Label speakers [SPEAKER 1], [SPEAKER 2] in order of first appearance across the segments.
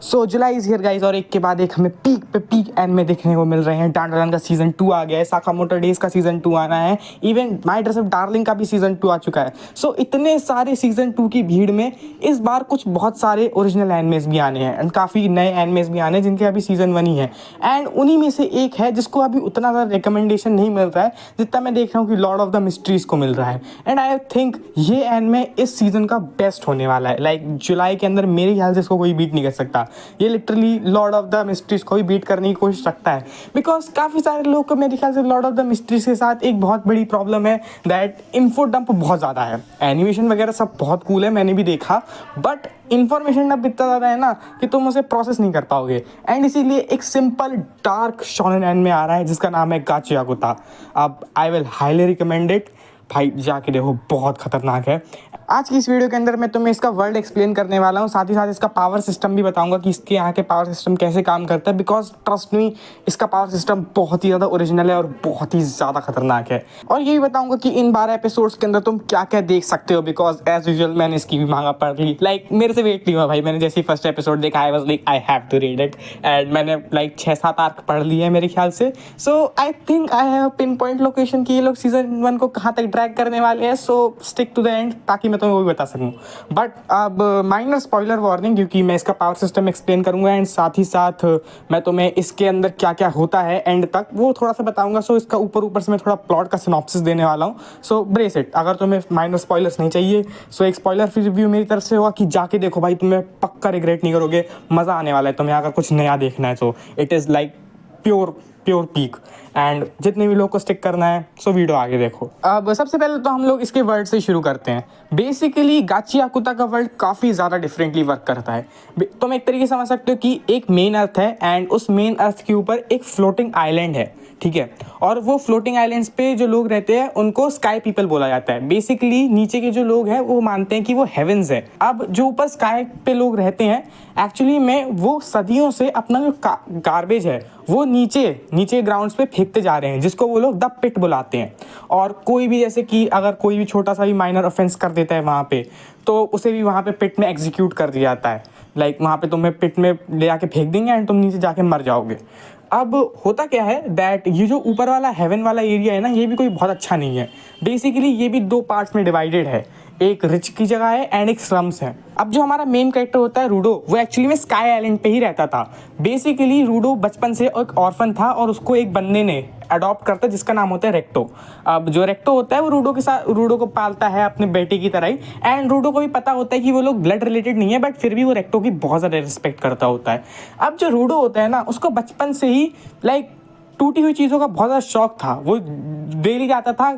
[SPEAKER 1] So July is here guys और एक के बाद एक हमें पीक पे पीक एंड में देखने को मिल रहे हैं। डांडालन का सीजन 2 आ गया है, साकामोटो डेज का सीजन 2 आना है, even my dress up darling का भी सीजन 2 आ चुका है। सो इतने सारे सीजन 2 की भीड़ में इस बार कुछ बहुत सारे ओरिजिनल एनिमेस भी आने हैं एंड काफ़ी नए एनिमेस भी आने हैं जिनके अभी सीजन 1 ही है। एंड उन्हीं में से एक है जिसको अभी उतना ज़्यादा रिकमेंडेशन नहीं मिल रहा है जितना मैं देख रहा हूँ कि लॉर्ड ऑफ द मिस्ट्रीज को मिल रहा है। एंड आई थिंक ये एनिमे इस सीजन का बेस्ट होने वाला है। लाइक जुलाई के अंदर मेरे ख्याल से इसको कोई बीट नहीं कर सकता। ये literally Lord of the mysteries को भी बीट करने की कोशिश रखता है बिकॉज काफ़ी सारे लोग को मेरे ख्याल से लॉर्ड ऑफ द मिस्ट्रीज के साथ एक बहुत बड़ी प्रॉब्लम है दैट इन्फो डंप बहुत ज़्यादा है। एनिमेशन वगैरह सब बहुत कूल है, मैंने भी देखा, बट इन्फॉर्मेशन डंप इतना ज़्यादा है ना कि तुम उसे प्रोसेस नहीं कर पाओगे। एंड इसीलिए एक सिंपल डार्क शोनेन एनिमे आ रहा है जिसका नाम है गाचियाकुता। अब I will highly recommend it, भाई जाके देखो, बहुत खतरनाक है। आज की इस वीडियो के अंदर मैं तुम्हें इसका वर्ल्ड एक्सप्लेन करने वाला हूँ, साथ ही साथ इसका पावर सिस्टम भी बताऊंगा कि इसके यहाँ के पावर सिस्टम कैसे काम करता है। बिकॉज ट्रस्ट मी, इसका पावर सिस्टम बहुत ही ज़्यादा ओरिजिनल है और बहुत ही ज़्यादा खतरनाक है। और ये भी बताऊंगा कि इन 12 एपिसोड्स के अंदर तुम क्या क्या देख सकते हो। बिकॉज एज यूजुअल मैंने इसकी भी मांगा पढ़ ली, लाइक मेरे से वेट नहीं हुआ भाई। मैंने जैसे ही फर्स्ट एपिसोड देखा I was like I have to read it and मैंने लाइक 6-7 आर्क पढ़ लिए हैं मेरे ख्याल से। So I think I have pinpoint location कि ये लोग सीजन 1 को कहाँ तक ड्रैग करने वाले हैं। So stick to the end ताकि मैं तुम्हें वो भी बता सकूँ। बट अब माइनर स्पॉइलर वार्निंग, क्योंकि मैं इसका पावर सिस्टम एक्सप्लेन करूंगा एंड साथ ही साथ मैं तुम्हें इसके अंदर क्या क्या होता है एंड तक वो थोड़ा सा बताऊंगा। सो इसका ऊपर से मैं थोड़ा प्लॉट का सिनॉप्सिस देने वाला हूँ। सो ब्रेस इट, अगर तुम्हें माइनर स्पॉयलर्स नहीं चाहिए सो एक स्पॉइलर फ्री रिव्यू मेरी तरफ से होगा कि जाके देखो भाई, तुम्हें पक्का रिग्रेट नहीं करोगे, मज़ा आने वाला है तुम्हें अगर कुछ नया देखना है। So it is like pure peak and जितने भी लोग को स्टिक करना है सो वीडियो आगे देखो। अब सबसे पहले तो हम लोग इसके वर्ल्ड से शुरू करते हैं। बेसिकली गाचियाकुता का वर्ल्ड काफ़ी ज़्यादा डिफरेंटली वर्क करता है। तुम एक तरीके से समझ सकते हो कि एक मेन अर्थ है एंड उस मेन अर्थ के ऊपर एक फ्लोटिंग आइलैंड है, ठीक है। और वो फ्लोटिंग आइलैंड्स पे जो लोग रहते हैं उनको स्काई पीपल बोला जाता है। बेसिकली नीचे के जो लोग हैं वो मानते हैं कि वो हेवंस है। अब जो ऊपर स्काई पे लोग रहते हैं एक्चुअली में वो सदियों से अपना जो गार्बेज है वो नीचे ग्राउंड्स पे फेंकते जा रहे हैं, जिसको वो लोग द पिट बुलाते हैं। और कोई भी जैसे कि अगर कोई भी छोटा सा भी माइनर ऑफेंस कर देता है वहाँ पे तो उसे भी वहाँ पे पिट में एग्जीक्यूट कर दिया जाता है। लाइक वहाँ पे तुम्हें पिट में ले जाके फेंक देंगे एंड तुम नीचे जाके मर जाओगे। अब होता क्या है दैट ये जो ऊपर वाला हेवन वाला एरिया है ना, ये भी कोई बहुत अच्छा नहीं है। बेसिकली ये भी 2 पार्ट्स में डिवाइडेड है, एक रिच की जगह है एंड एक स्लम्स है। अब जो हमारा मेन कैरेक्टर होता है रूडो, वो एक्चुअली में स्काई आइलैंड पे ही रहता था। बेसिकली रूडो बचपन से एक ऑर्फन था और उसको एक बंदे ने अडॉप्ट करता है जिसका नाम होता है रेक्टो। अब जो रेक्टो होता है वो रूडो को पालता है अपने बेटे की तरह ही। एंड रूडो को भी पता होता है कि वो लोग ब्लड रिलेटेड नहीं है, बट फिर भी वो रेक्टो की बहुत ज़्यादा रिस्पेक्ट करता होता है। अब जो रूडो होता है ना, उसको बचपन से ही लाइक टूटी हुई चीज़ों का बहुत ज़्यादा शौक था। वो डेली जाता था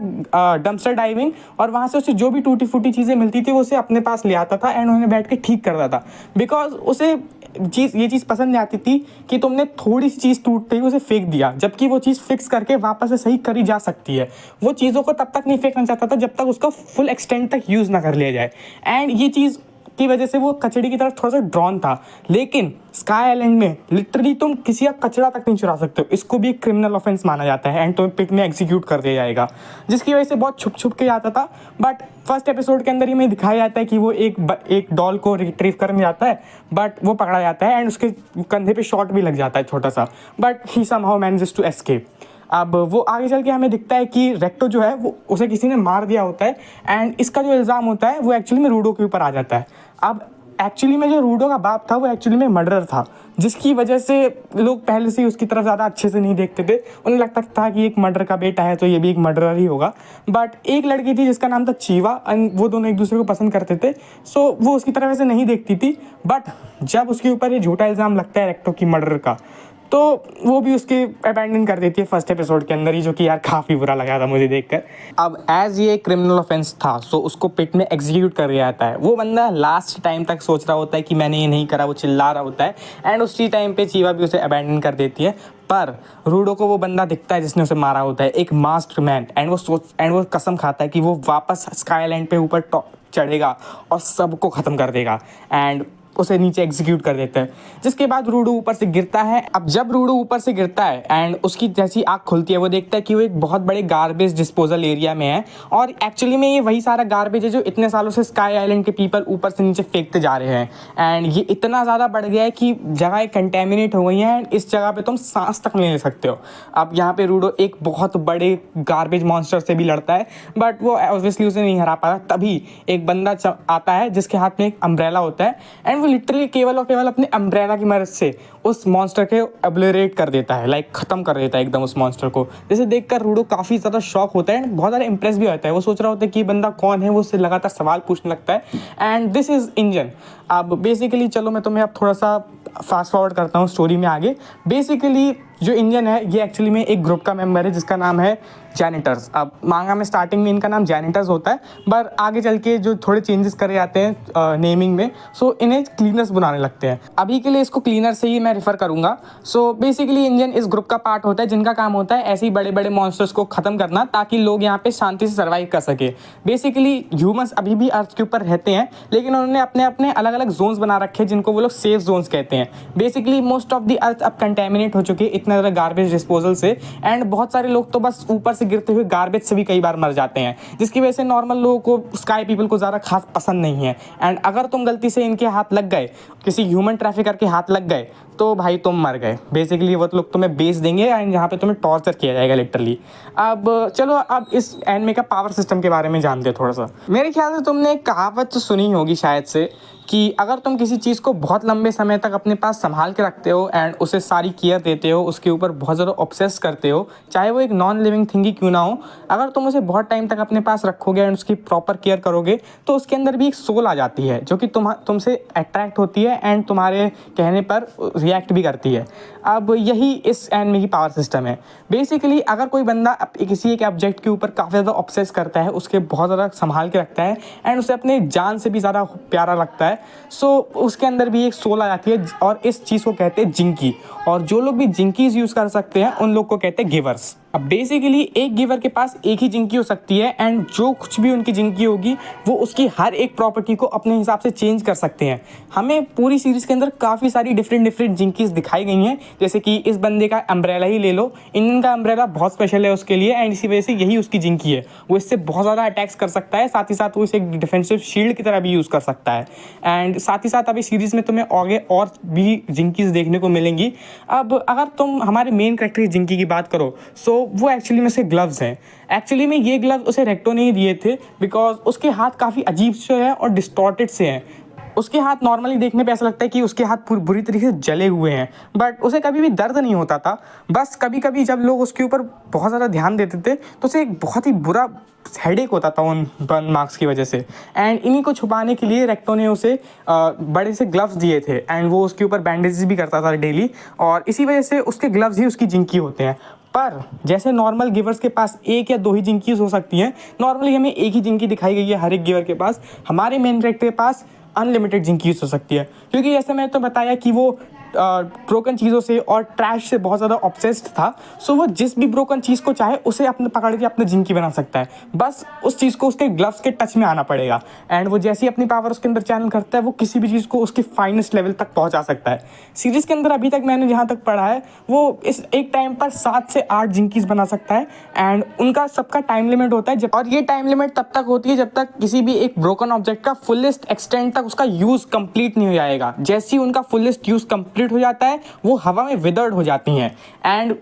[SPEAKER 1] डंपस्टर डाइविंग और वहाँ से उसे जो भी टूटी फूटी चीज़ें मिलती थी वो उसे अपने पास ले आता था एंड उन्हें बैठ के ठीक करता था। बिकॉज उसे ये चीज़ पसंद नहीं आती थी कि तुमने थोड़ी सी चीज़ टूटते ही उसे फेंक दिया, जबकि वो चीज़ फिक्स करके वापस से सही करी जा सकती है। वो चीज़ों को तब तक नहीं फेंकना चाहता था जब तक उसका फुल एक्सटेंट तक यूज़ ना कर लिया जाए। एंड ये चीज़ की वजह से वो कचड़े की तरफ थोड़ा सा ड्रॉन था। लेकिन स्काई आइलैंड में लिटरली तुम किसी का कचरा तक नहीं चुरा सकते हो, इसको भी एक क्रिमिनल ऑफेंस माना जाता है एंड तुम्हें पिट में एग्जीक्यूट कर दिया जाएगा, जिसकी वजह से बहुत छुप के जाता था। बट फर्स्ट एपिसोड के अंदर ही में दिखाया जाता है कि वो एक डॉल को रिट्रीव करने जाता है, बट वो पकड़ा जाता है एंड उसके कंधे पे शॉट भी लग जाता है छोटा सा, but he somehow manages to escape. अब वो आगे चल के हमें दिखता है कि रेक्टो जो है वो उसे किसी ने मार दिया होता है एंड इसका जो इल्ज़ाम होता है वो एक्चुअली में रूडो के ऊपर आ जाता है। अब एक्चुअली में जो रूडो का बाप था वो एक्चुअली में मर्डरर था, जिसकी वजह से लोग पहले से ही उसकी तरफ ज़्यादा अच्छे से नहीं देखते थे। उन्हें लगता था कि एक मर्डर का बेटा है तो ये भी एक मर्डरर ही होगा। बट एक लड़की थी जिसका नाम था चीवा एंड वो दोनों एक दूसरे को पसंद करते थे, सो वो उसकी तरफ ऐसे नहीं देखती थी। बट जब उसके ऊपर ये झूठा इल्ज़ाम लगता है रेक्टो की मर्डर का, तो वो भी उसके अबैंडन कर देती है फर्स्ट एपिसोड के अंदर ही, जो कि यार काफ़ी बुरा लगा था मुझे देखकर। अब एज ये क्रिमिनल ऑफेंस था सो उसको पिट में एग्जीक्यूट कर दिया जाता है। वो बंदा लास्ट टाइम तक सोच रहा होता है कि मैंने ये नहीं करा, वो चिल्ला रहा होता है एंड उसी टाइम पे चीवा भी उसे अबैंडन कर देती है। पर रूडो को वो बंदा दिखता है जिसने उसे मारा होता है, एक मास्टर मैन, एंड वो कसम खाता है कि वो वापस स्काई आइलैंड पे ऊपर चढ़ेगा और सबको ख़त्म कर देगा। एंड उसे नीचे एग्जीक्यूट कर देता है, जिसके बाद रूडो ऊपर से गिरता है। अब जब रूडो ऊपर से गिरता है एंड उसकी जैसी आँख खुलती है, वो देखता है कि वो एक बहुत बड़े गार्बेज डिस्पोजल एरिया में है, और एक्चुअली में ये वही सारा गार्बेज है जो इतने सालों से स्काई आइलैंड के पीपल ऊपर से नीचे फेंकते जा रहे हैं। एंड ये इतना ज़्यादा बढ़ गया है कि जगह कंटेमिनेट हो गई है एंड इस जगह पे तुम सांस तक नहीं ले सकते हो। अब यहाँ पे रूडो एक बहुत बड़े गार्बेज मॉन्स्टर से भी लड़ता है, बट वो ऑब्वियसली उसे नहीं हरा पाता। तभी एक बंदा आता है जिसके हाथ में एक अम्ब्रेला होता है, एंड वो लिटरली केवल और केवल अपने अम्ब्रेला की मदद से उस मॉन्स्टर के ओब्लेरेट कर देता है, लाइक ख़त्म कर देता है एकदम उस मॉन्स्टर को। जैसे देखकर रूडो काफ़ी ज़्यादा शॉक होता है एंड बहुत ज़्यादा इंप्रेस भी होता है। वो सोच रहा होता है कि ये बंदा कौन है, वो उससे लगातार सवाल पूछने लगता है। And this is engine. अब बेसिकली चलो मैं तुम्हें अब थोड़ा सा फास्ट फॉरवर्ड करता हूँ स्टोरी में आगे। बेसिकली जो इंजन है ये एक्चुअली में एक ग्रुप का मेंबर है जिसका नाम है जैनिटर्स। अब मांगा में स्टार्टिंग में इनका नाम जैनिटर्स होता है, पर आगे चल के जो थोड़े चेंजेस करे जाते हैं नेमिंग में, सो इन्हें क्लीनर्स बनाने लगते हैं। अभी के लिए इसको क्लीनर से ही मैं रेफर करूँगा। सो बेसिकली इंजन इस ग्रुप का पार्ट होता है जिनका काम होता है ऐसे ही बड़े बड़े मॉन्स्टर्स को ख़त्म करना, ताकि लोग यहाँ पे शांति से सर्वाइव कर सके। बेसिकली ह्यूमंस अभी भी अर्थ के ऊपर रहते हैं, लेकिन उन्होंने अपने अपने अलग अलग जोन्स बना रखे हैं जिनको वो लोग सेफ जोन्स कहते हैं। Basically most of the earth अब कंटेमिनेट हो चुकी है इतना ज़्यादा गार्बेज डिस्पोजल से, एंड बहुत सारे लोग तो बस ऊपर से गिरते हुए गार्बेज से भी कई बार मर जाते हैं, जिसकी वजह से नॉर्मल लोगों को, स्काई पीपल को ज़्यादा खास पसंद नहीं है। एंड अगर तुम गलती से इनके हाथ लग गए, किसी ह्यूमन ट्रैफिकर के हाथ लग गए, तो भाई तुम मर गए। बेसिकली वो लोग तुम्हें बेच देंगे एंड यहाँ पे तुम्हें टॉर्चर किया जाएगा लिटरली। अब चलो अब इस एनिमे का पावर सिस्टम के बारे में जानते हैं थोड़ा सा। मेरे ख्याल से तुमने एक कहावत तो सुनी होगी शायद से, कि अगर तुम किसी चीज़ को बहुत लंबे समय तक अपने पास संभाल के रखते हो एंड उसे सारी केयर देते हो, उसके ऊपर बहुत ज़्यादा ऑब्सेस करते हो, चाहे वो एक नॉन लिविंग थिंग ही क्यों ना हो, अगर तुम उसे बहुत टाइम तक अपने पास रखोगे एंड उसकी प्रॉपर केयर करोगे, तो उसके अंदर भी एक सोल आ जाती है जो कि तुमसे अट्रैक्ट होती है एंड तुम्हारे कहने पर रिएक्ट भी करती है। अब यही इस एनिमे की पावर सिस्टम है। बेसिकली अगर कोई बंदा किसी एक ऑब्जेक्ट के ऊपर काफ़ी ज़्यादा ऑब्सेस करता है, उसके बहुत ज़्यादा संभाल के रखता है एंड उसे अपने जान से भी ज़्यादा प्यारा लगता है, सो उसके अंदर भी एक सोल आ जाती है, और इस चीज़ को कहते हैं जिंकी। और जो लोग भी जिंकीज यूज़ कर सकते हैं उन लोग को कहते हैं गिवर्स। अब बेसिकली एक गिवर के पास एक ही जिंकी हो सकती है, एंड जो कुछ भी उनकी जिंकी होगी वो उसकी हर एक प्रॉपर्टी को अपने हिसाब से चेंज कर सकते हैं। हमें पूरी सीरीज़ के अंदर काफ़ी सारी डिफरेंट जिंकीज दिखाई गई हैं, जैसे कि इस बंदे का अम्ब्रेला ही ले लो। इंजन का अम्ब्रेला बहुत स्पेशल है उसके लिए, एंड इसी वजह से यही उसकी जिंकी है। वो इससे बहुत ज़्यादा अटैक्स कर सकता है, साथ ही साथ वो इसे एक डिफेंसिव शील्ड की तरह भी यूज़ कर सकता है। एंड साथ ही साथ अभी सीरीज़ में तुम्हें आगे और भी जिंकीज देखने को मिलेंगी। अब अगर तुम हमारे मेन कैरेक्टर की जिंकी की बात करो, सो वो एक्चुअली में से ग्लव्स हैं। एक्चुअली में ये ग्लव्स उसे रेक्टो ने ही दिए थे, बिकॉज उसके हाथ काफ़ी अजीब से हैं और डिस्टॉर्टेड से हैं। उसके हाथ नॉर्मली देखने पे ऐसा लगता है कि उसके हाथ बुरी तरीके से जले हुए हैं, बट उसे कभी भी दर्द नहीं होता था। बस कभी कभी जब लोग उसके ऊपर बहुत ज़्यादा ध्यान देते थे तो उसे एक बहुत ही बुरा हेडेक होता था उन बर्न मार्क्स की वजह से। एंड इन्हीं को छुपाने के लिए रेक्टो ने उसे बड़े से ग्लव्स दिए थे, एंड वो उसके ऊपर बैंडेजेस भी करता था डेली, और इसी वजह से उसके ग्लव्स ही उसकी जिंकी होते हैं। पर जैसे नॉर्मल गिवर्स के पास एक या दो ही जिंकीज हो सकती हैं, नॉर्मली हमें एक ही जिंकी दिखाई गई है हर एक गिवर के पास। हमारे मेन कैरेक्टर के पास अनलिमिटेड जिंकीज हो सकती है, क्योंकि जैसे मैंने तो बताया कि वो ब्रोकन चीज़ों से और ट्रैश से बहुत ज़्यादा ऑब्सेस्ड था। सो वो जिस भी ब्रोकन चीज़ को चाहे उसे अपने पकड़ के अपने जिंकी बना सकता है, बस उस चीज़ को उसके ग्लव्स के टच में आना पड़ेगा। एंड वो जैसी अपनी पावर उसके अंदर चैनल करता है, वो किसी भी चीज़ को उसके फाइनेस्ट लेवल तक पहुंचा सकता है। सीरीज़ के अंदर अभी तक मैंने जहाँ तक पढ़ा है, वो इस एक टाइम पर 7 से 8 जिंकीज बना सकता है, एंड उनका सबका टाइम लिमिट होता है। और ये टाइम लिमिट तब तक होती है जब तक किसी भी एक ब्रोकन ऑब्जेक्ट का फुलेस्ट एक्सटेंट तक उसका यूज़ कंप्लीट नहीं हो जाएगा। जैसे ही उनका फुलेस्ट यूज़ कंप्लीट हो जाता है, वो हवा में विदर्ड हो जाती हैं। एंड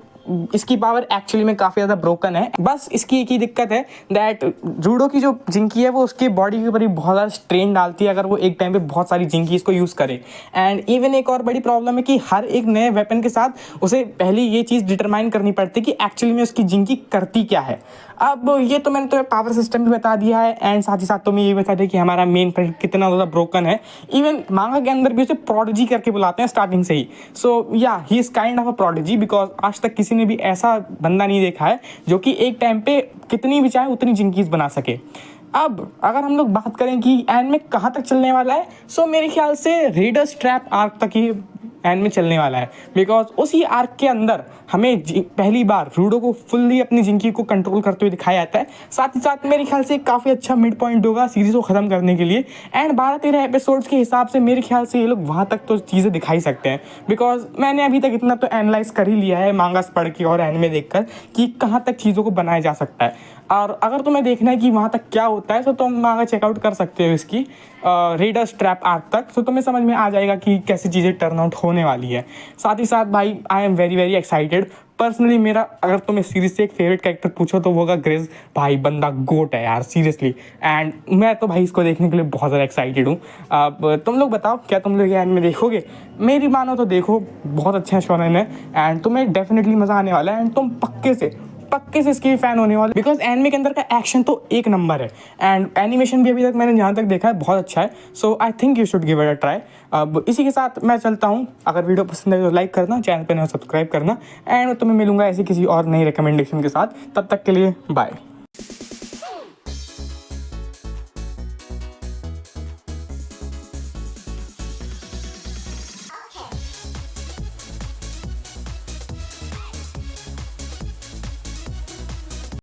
[SPEAKER 1] इसकी पावर एक्चुअली में काफ़ी ज़्यादा ब्रोकन है। बस इसकी एक ही दिक्कत है दैट रूडो की जो जिंकी है वो उसके बॉडी के ऊपर ही बहुत ज़्यादा स्ट्रेन डालती है अगर वो एक टाइम पे बहुत सारी जिंकीज को यूज़ करे। एंड इवन एक और बड़ी प्रॉब्लम है कि हर एक नए वेपन के साथ उसे पहले ये चीज़ डिटरमाइन करनी पड़ती है कि एक्चुअली में उसकी जिंकी करती क्या है। अब ये तो मैंने तुम्हें पावर सिस्टम भी बता दिया है, एंड साथ ही साथ तुम्हें ये बता दिया कि हमारा मेन कितना ज़्यादा ब्रोकन है। इवन मांगा के अंदर भी उसे प्रोडिजी करके बुलाते हैं स्टार्टिंग से ही। सो या he is kind of a prodigy, because आज तक किसी ने भी ऐसा बंदा नहीं देखा है जो कि एक टाइम पे कितनी भी चाहे उतनी जिंकीज बना सके। अब अगर हम लोग बात करें कि एनिमे कहाँ तक चलने वाला है, सो मेरे ख्याल से रेडर्स ट्रैप आर्क तक ही एंड में चलने वाला है, बिकॉज उसी आर्क के अंदर हमें पहली बार रूडो को फुल्ली अपनी जिंदगी को कंट्रोल करते हुए दिखाया जाता है। साथ ही साथ मेरे ख्याल से काफ़ी अच्छा मिड पॉइंट होगा सीरीज़ को ख़त्म करने के लिए। एंड 12-13 एपिसोड्स के हिसाब से मेरे ख्याल से ये लोग वहाँ तक तो चीज़ें दिखा ही सकते हैं, बिकॉज मैंने अभी तक इतना तो एनालाइज कर ही लिया है मांगास पढ़ के और एनिमे देखकर कि कहाँ तक चीज़ों को बनाया जा सकता है। और अगर तुम्हें देखना है कि वहाँ तक क्या होता है तो तुम मांगा चेकआउट कर सकते हो इसकी रेडर्स ट्रैप आर्क तक, तो तुम्हें समझ में आ जाएगा कि कैसी चीज़ें टर्न आउट होने वाली है। साथ ही साथ भाई I am very very excited personally. मेरा अगर तुम्हें सीरीज से एक फेवरेट कैरेक्टर पूछो तो वो होगा ग्रिज। भाई बंदा गोट है यार सीरियसली, एंड मैं तो भाई इसको देखने के लिए बहुत ज़्यादा एक्साइटेड हूँ। अब तुम लोग बताओ क्या तुम लोग ये एनिमे देखोगे? मेरी मानो तो देखो, बहुत अच्छा है शोनेन है एंड तुम्हें डेफिनेटली मज़ा आने वाला है एंड तुम पक्के से इसके फैन होने वाले, बिकॉज एनिमे के अंदर का एक्शन तो एक नंबर है एंड एनिमेशन भी अभी तक मैंने जहाँ तक देखा है बहुत अच्छा है। So I think you should give it a try. अब इसी के साथ मैं चलता हूँ। अगर वीडियो पसंद है तो लाइक करना, चैनल पर सब्सक्राइब करना एंड तुम्हें मिलूंगा ऐसे किसी और नई रिकमेंडेशन के साथ। तब तक के लिए बाय।